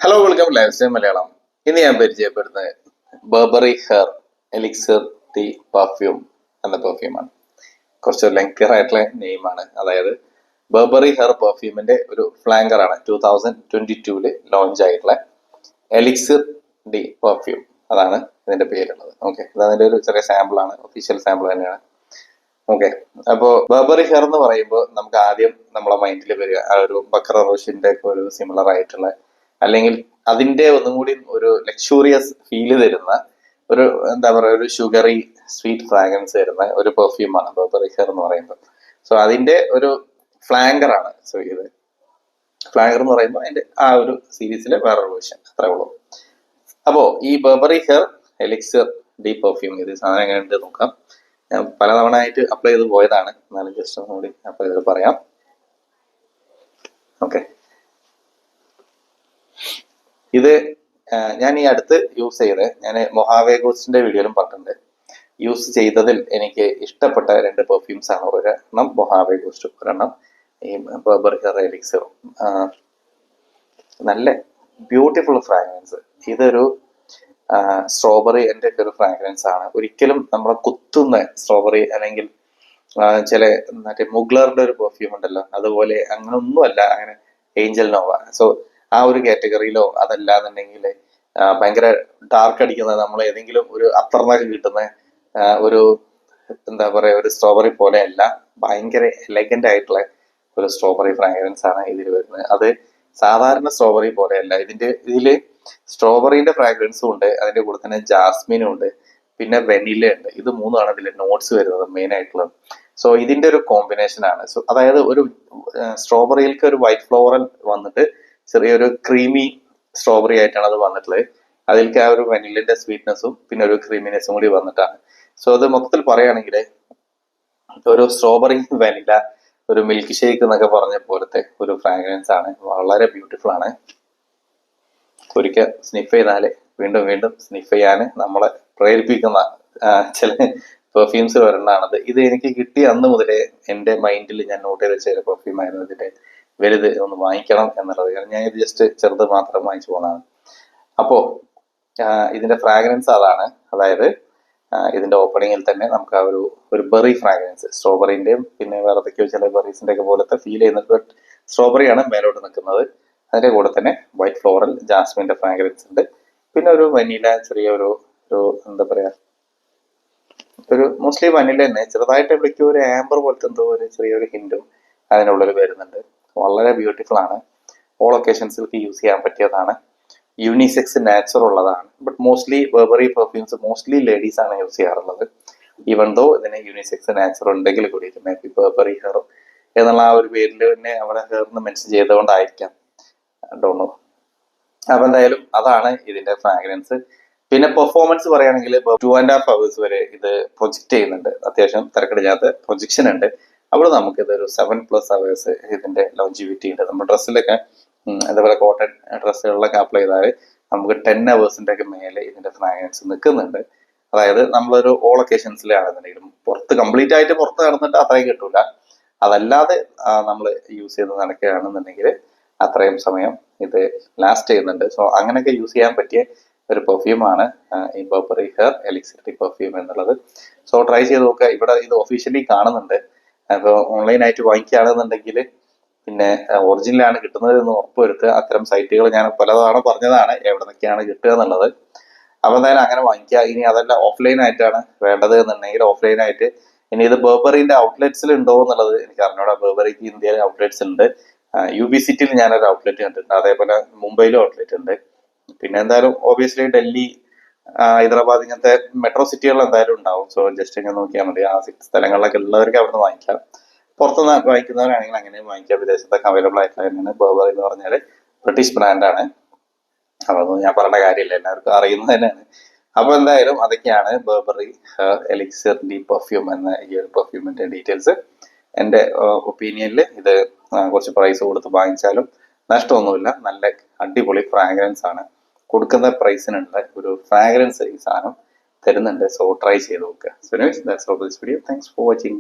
Hello, welcome life style Malayalam. ഇന്ന് ഞാൻ പരിചയപ്പെടുന്നത് Burberry hair elixir T perfume എന്ന പെർഫ്യൂമാണ്. കുറച്ച് ലെങ്തിയർ ആയിട്ടുള്ള നെയിമാണ്. അതായത് ബർബറി ഹെയർ പെർഫ്യൂമിന്റെ ഒരു ഫ്ലാങ്കർ ആണ് 2022 ലോഞ്ച് ആയിട്ടുള്ള എലിക്സിർ ഡി പെർഫ്യൂം. അതാണ് ഇതിന്റെ പേരുള്ളത്. ഓക്കെ, ഇതതിന്റെ ഒരു ചെറിയ സാമ്പിൾ ആണ്, ഒഫീഷ്യൽ സാമ്പിൾ തന്നെയാണ്. ഓക്കെ, അപ്പോ ബർബറി ഹെയർ എന്ന് പറയുമ്പോൾ നമുക്ക് ആദ്യം നമ്മളെ മൈൻഡിൽ വരിക ആ ഒരു ബക്കറ റോഷിന്റെ ഒക്കെ ഒരു സിമിലർ ആയിട്ടുള്ള, അല്ലെങ്കിൽ അതിന്റെ ഒന്നും കൂടി ഒരു ലക്ഷൂറിയസ് ഫീല് തരുന്ന ഒരു എന്താ പറയുക, ഒരു ഷുഗറി സ്വീറ്റ് ഫ്രാഗ്രൻസ് തരുന്ന ഒരു പെർഫ്യൂമാണ് ബർബറി ഹെയർ എന്ന് പറയുമ്പോൾ. സോ അതിന്റെ ഒരു ഫ്ലാങ്കർ ആണ്. സോ ഇത് ഫ്ലാങ്കർ എന്ന് പറയുമ്പോൾ അതിന്റെ ആ ഒരു സീരീസിലെ വേറൊരു വേർഷൻ, അത്രേ ഉള്ളൂ. അപ്പോ ഈ Burberry hair elixir D perfume, ഇത് സാധനം എങ്ങനെയുണ്ട് നോക്കാം. ഞാൻ പലതവണ ആയിട്ട് അപ്ലൈ ചെയ്ത് പോയതാണ്, എന്നാലും ജസ്റ്റ് ഒന്നുകൂടി അപ്ലൈ ചെയ്ത് പറയാം. ഓക്കെ, ഇത് ഞാൻ ഈ അടുത്ത് യൂസ് ചെയ്ത്, ഞാൻ മൊഹാവേ ഗോസ്റ്റിന്റെ വീഡിയോയിലും പറഞ്ഞിട്ടുണ്ട്, യൂസ് ചെയ്തതിൽ എനിക്ക് ഇഷ്ടപ്പെട്ട രണ്ട് പെർഫ്യൂംസ് ആണ്. ഒരെണ്ണം മൊഹാവേ ഗോസ്റ്റ്, ഒരെണ്ണം ഈ ബർബറി ഹെയർ എലിക്സിറും. നല്ല ബ്യൂട്ടിഫുൾ ഫ്രാഗ്രൻസ്. ഇതൊരു സ്ട്രോബെറി എൻ്റെ ഒക്കെ ഒരു ഫ്രാഗ്രൻസ് ആണ്. ഒരിക്കലും നമ്മളെ കുത്തുന്ന സ്ട്രോബെറി അല്ലെങ്കിൽ ചില മറ്റേ മുഗ്ലറിന്റെ ഒരു പെർഫ്യൂം ഉണ്ടല്ലോ, അതുപോലെ അങ്ങനെ ഒന്നുമല്ല. അങ്ങനെ ഏഞ്ചൽ നോവ, സോ ആ ഒരു കാറ്റഗറിയിലോ അതല്ലാന്നുണ്ടെങ്കിൽ ഭയങ്കര ഡാർക്ക് അടിക്കുന്ന, നമ്മൾ ഏതെങ്കിലും ഒരു അത്തറിനൊക്കെ കിട്ടുന്ന ഒരു എന്താ പറയാ, ഒരു സ്ട്രോബെറി പോലെ അല്ല. ഭയങ്കര എലഗന്റ് ആയിട്ടുള്ള ഒരു സ്ട്രോബെറി ഫ്രാഗ്രൻസ് ആണ് ഇതിൽ വരുന്നത്. അത് സാധാരണ സ്ട്രോബെറി പോലെയല്ല. ഇതില് സ്ട്രോബെറിന്റെ ഫ്രാഗ്രൻസും ഉണ്ട്, അതിന്റെ കൂടെ തന്നെ ജാസ്മിനും ഉണ്ട്, പിന്നെ വെനില ഉണ്ട്. ഇത് മൂന്നുമാണ് ഇതിൽ നോട്ട്സ് വരുന്നത് മെയിൻ ആയിട്ടുള്ളത്. സോ ഇതിന്റെ ഒരു കോമ്പിനേഷൻ ആണ്. സോ അതായത് ഒരു സ്ട്രോബെറിയിലേക്ക് ഒരു വൈറ്റ് ഫ്ലോറൽ വന്നിട്ട് ചെറിയൊരു ക്രീമി സ്ട്രോബെറി ആയിട്ടാണ് അത് വന്നിട്ടുള്ളത്. അതിലേക്ക് ആ ഒരു വെനിലിന്റെ സ്വീറ്റ്നെസ്സും പിന്നെ ഒരു ക്രീമിനെസ്സും കൂടി വന്നിട്ടാണ്. സോ അത് മൊത്തത്തിൽ പറയുകയാണെങ്കിൽ ഒരു സ്ട്രോബെറി വെനില, ഒരു മിൽക്ക് ഷേക്ക് എന്നൊക്കെ പറഞ്ഞ പോലത്തെ ഒരു ഫ്രാഗ്രൻസ് ആണ്. വളരെ ബ്യൂട്ടിഫുൾ ആണ്. ഒരിക്കൽ സ്നിഫ് ചെയ്താല് വീണ്ടും വീണ്ടും സ്നിഫ് ചെയ്യാൻ നമ്മളെ പ്രേരിപ്പിക്കുന്ന ചില പെർഫ്യൂംസ് ഒരെണ്ണാണത്. ഇത് എനിക്ക് കിട്ടിയ അന്ന് മുതലേ എൻ്റെ മൈൻഡിൽ ഞാൻ നോട്ട് ചെയ്ത് വെച്ച ഒരു പെർഫ്യൂം ആയിരുന്നു. ഇതിന്റെ വലുത് ഒന്ന് വാങ്ങിക്കണം എന്നുള്ളത്. കാരണം ഞാൻ ഇത് ജസ്റ്റ് ചെറുത് മാത്രം വാങ്ങിച്ചു പോകുന്നതാണ്. അപ്പോ ഇതിന്റെ ഫ്രാഗ്രൻസ് അതാണ്. അതായത് ഇതിന്റെ ഓപ്പണിങ്ങിൽ തന്നെ നമുക്ക് ആ ഒരു ബെറി ഫ്രാഗ്രൻസ്, സ്ട്രോബെറിന്റെയും പിന്നെ വേറെ ഏതൊക്കെയോ ചില ബെറീസിന്റെ ഒക്കെ പോലത്തെ ഫീൽ ചെയ്യുന്നത്. ബട്ട് സ്ട്രോബെറിയാണ് മേലോട്ട് നിൽക്കുന്നത്. അതിന്റെ കൂടെ തന്നെ വൈറ്റ് ഫ്ലോറൽ ജാസ്മിന്റെ ഫ്രാഗ്രൻസ് ഉണ്ട്, പിന്നെ ഒരു വനില, ചെറിയ ഒരു എന്താ പറയാ, ഒരു മോസ്റ്റ്ലി വനില തന്നെ, ചെറുതായിട്ട് എവിടേക്കും ഒരു ആംബർ പോലത്തെ എന്തോ ഒരു ചെറിയൊരു ഹിന്റും അതിനുള്ളിൽ വരുന്നുണ്ട്. വളരെ ബ്യൂട്ടിഫുൾ ആണ്. ഓൾ ഒക്കേഷൻസിലേക്ക് യൂസ് ചെയ്യാൻ പറ്റിയതാണ്. യൂണിസെക്സ് നാച്ചർ ഉള്ളതാണ്. But mostly Burberry perfumes mostly ladies ആണ് യൂസ് ചെയ്യാറുള്ളത്. ഈവൻ ദോ ഇതിന് യൂണിസെക്സ് നാച്ചർ ഉണ്ടെങ്കിൽ കൂടി മേ ബി ബർബറി ഹെയർ എന്നുള്ള ആ ഒരു പേരിൽ തന്നെ അവിടെ ഹെയറിന് മെൻഷൻ ചെയ്തുകൊണ്ടായിരിക്കാം, ഡോണോ. അപ്പൊ എന്തായാലും അതാണ് ഇതിന്റെ ഫ്രാഗ്രൻസ്. പിന്നെ പെർഫോമൻസ് പറയുകയാണെങ്കിൽ 2.5 hours വരെ ഇത് പ്രൊജക്ട് ചെയ്യുന്നുണ്ട്. അത്യാവശ്യം തിരക്കടില്ലാത്ത പ്രൊജക്ഷൻ ഉണ്ട്. അവിടെ നമുക്ക് ഇതൊരു 7+ hours ഇതിന്റെ ലോഞ്ചിവിറ്റി ഉണ്ട്. നമ്മുടെ ഡ്രസ്സിലൊക്കെ അതേപോലെ കോട്ടൺ ഡ്രസ്സുകളിലൊക്കെ അപ്ലൈ ചെയ്താൽ നമുക്ക് 10 hours ഒക്കെ മേലെ ഇതിന്റെ ഫ്രാഗ്രൻസ് നിൽക്കുന്നുണ്ട്. അതായത് നമ്മളൊരു ഓൾ ഒക്കേഷൻസിലാണെന്നുണ്ടെങ്കിലും പുറത്ത് കംപ്ലീറ്റ് ആയിട്ട് പുറത്ത് നടന്നിട്ട് അത്രയും കിട്ടൂല. അതല്ലാതെ നമ്മൾ യൂസ് ചെയ്ത് നടക്കുകയാണെന്നുണ്ടെങ്കിൽ അത്രയും സമയം ഇത് ലാസ്റ്റ് ചെയ്യുന്നുണ്ട്. സോ അങ്ങനെയൊക്കെ യൂസ് ചെയ്യാൻ പറ്റിയ ഒരു പെർഫ്യൂമാണ് ഈ Burberry hair elixir T perfume എന്നുള്ളത്. സോ ട്രൈ ചെയ്ത് നോക്കുക. ഇവിടെ ഇത് ഒഫീഷ്യലി കാണുന്നുണ്ട്. അപ്പോൾ ഓൺലൈനായിട്ട് വാങ്ങിക്കുകയാണെന്നുണ്ടെങ്കിൽ പിന്നെ ഒറിജിനലാണ് കിട്ടുന്നത് എന്ന് ഉറപ്പുവരുത്തുക. അത്തരം സൈറ്റുകൾ ഞാൻ പലതവണ പറഞ്ഞതാണ് എവിടെ നിന്നൊക്കെയാണ് കിട്ടുക എന്നുള്ളത്. അപ്പൊ എന്തായാലും അങ്ങനെ വാങ്ങിക്കുക. ഇനി അതല്ല ഓഫ്ലൈൻ ആയിട്ടാണ് വേണ്ടത് എന്നുണ്ടെങ്കിൽ ഓഫ്ലൈനായിട്ട്, ഇനി ഇത് ബർബറിന്റെ ഔട്ട്ലെറ്റ്സിൽ ഉണ്ടോ എന്നുള്ളത് എനിക്ക് അറിഞ്ഞൂടാ. ബർബറിക്ക് ഇന്ത്യയിൽ ഔട്ട്ലെറ്റ്സ് ഉണ്ട്. UB സിറ്റിയിൽ ഞാനൊരു ഔട്ട്ലെറ്റ് കണ്ടിട്ടുണ്ട്, അതേപോലെ മുംബൈയിലും ഔട്ട്ലെറ്റ് ഉണ്ട്. പിന്നെ എന്തായാലും ഓബിയസ്ലി ഡൽഹി, ഹൈദരാബാദ് ഇങ്ങനത്തെ മെട്രോ സിറ്റികളിൽ എന്തായാലും ഉണ്ടാവും. സോ ജസ്റ്റ് ഇങ്ങനെ നോക്കിയാൽ മതി. ആ സ്ഥലങ്ങളിലൊക്കെ ഉള്ളവർക്ക് അവിടെ നിന്ന് വാങ്ങിക്കാം. പുറത്തുനിന്ന് വാങ്ങിക്കുന്നവരാണെങ്കിൽ അങ്ങനെയും വാങ്ങിക്കാം. വിദേശത്തൊക്കെ അവൈലബിൾ ആയിട്ടുള്ള തന്നെയാണ്. ബർബറി എന്ന് പറഞ്ഞാൽ ബ്രിട്ടീഷ് ബ്രാൻഡാണ്. അതൊന്നും ഞാൻ പറയേണ്ട കാര്യമില്ല, എല്ലാവർക്കും അറിയുന്നത് തന്നെയാണ്. അപ്പൊ എന്തായാലും അതൊക്കെയാണ് ബർബറി എലിക്സിർ ഡി പെർഫ്യൂം എന്ന ഈ ഒരു പെർഫ്യൂമിന്റെ ഡീറ്റെയിൽസ്. എൻ്റെ ഒപ്പീനിയനിൽ ഇത് കുറച്ച് പ്രൈസ് കൊടുത്ത് വാങ്ങിച്ചാലും നഷ്ടമൊന്നുമില്ല. നല്ല അടിപൊളി ഫ്രാഗ്രൻസ് ആണ്. കൊടുക്കുന്ന പ്രൈസിനുള്ള ഒരു ഫ്രാഗ്രൻസ് ഈ സാധനം തരുന്നുണ്ട്. സോ ട്രൈ ചെയ്ത് നോക്കുക. So that's all for this video. Thanks for watching.